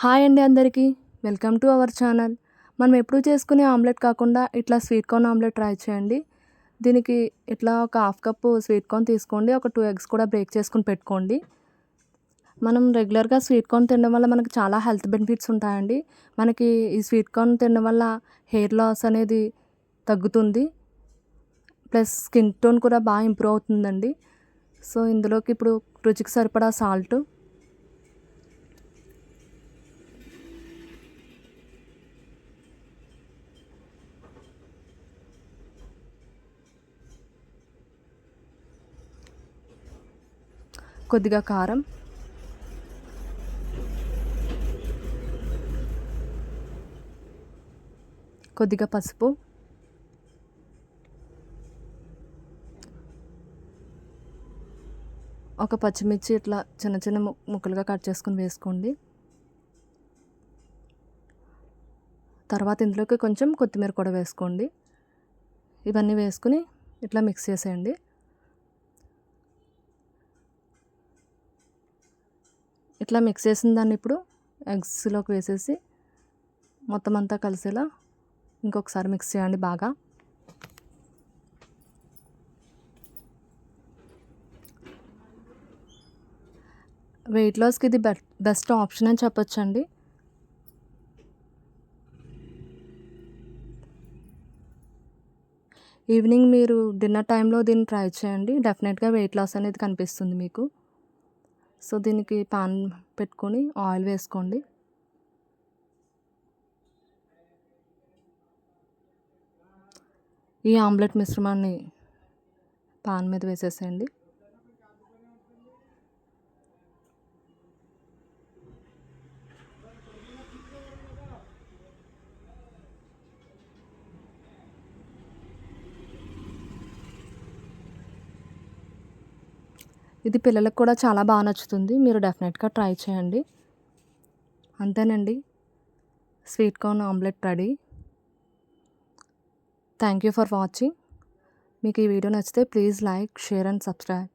Hi అండి అందరికీ. Welcome to our channel. మనం ఎప్పుడు చేసుకునే ఆమ్లెట్ కాకుండా ఇట్లా స్వీట్ కార్న్ ఆమ్లెట్ ట్రై చేయండి. దీనికి ఇట్లా ఒక హాఫ్ కప్పు స్వీట్ కార్న్ తీసుకోండి. ఒక 2 ఎగ్స్ కూడా బ్రేక్ చేసుకొని పెట్టుకోండి. మనం రెగ్యులర్‌గా స్వీట్ కార్న్ తినడం వల్ల మనకు చాలా హెల్త్ బెనిఫిట్స్ ఉంటాయండి. మనకి ఈ స్వీట్ కార్న్ తినడం వల్ల హెయిర్ లాస్ అనేది తగ్గుతుంది. ప్లస్ స్కిన్ టోన్ కూడా బాగా ఇంప్రూవ్ అవుతుందండి. సో, ఇందులోకి ఇప్పుడు రుచికి సరిపడా సాల్టు, కొద్దిగా కారం, కొద్దిగా పసుపు, ఒక పచ్చిమిర్చి ఇట్లా చిన్న చిన్న ముక్కలుగా కట్ చేసుకొని వేసుకోండి. తర్వాత ఇందులోకి కొంచెం కొత్తిమీర కూడా వేసుకోండి. ఇవన్నీ వేసుకుని ఇట్లా మిక్స్ చేసేయండి. ఇట్లా మిక్స్ చేసిన దాన్ని ఇప్పుడు ఎగ్స్‌లోకి వేసేసి మొత్తం అంతా కలిసేలా ఇంకొకసారి మిక్స్ చేయండి బాగా. వెయిట్ లాస్‌కి ఇది బెస్ట్ ఆప్షన్ అని చెప్పొచ్చండి. ఈవినింగ్ మీరు డిన్నర్ టైంలో దీన్ని ట్రై చేయండి. డెఫినెట్‌గా వెయిట్ లాస్ అనేది కనిపిస్తుంది మీకు. సో, దీనికి పాన్ పెట్టుకొని ఆయిల్ వేసుకోండి. ఈ ఆమ్లెట్ మిశ్రమాన్ని పాన్ మీద వేసేసేయండి. ఇది పిల్లలకు కూడా చాలా బాగా నచ్చుతుంది. మీరు డెఫినెట్‌గా ట్రై చేయండి. అంతేనండి. Sweet corn omelette ready. Thank you for watching. మీకు ఈ వీడియో నచ్చితే please like, share and subscribe.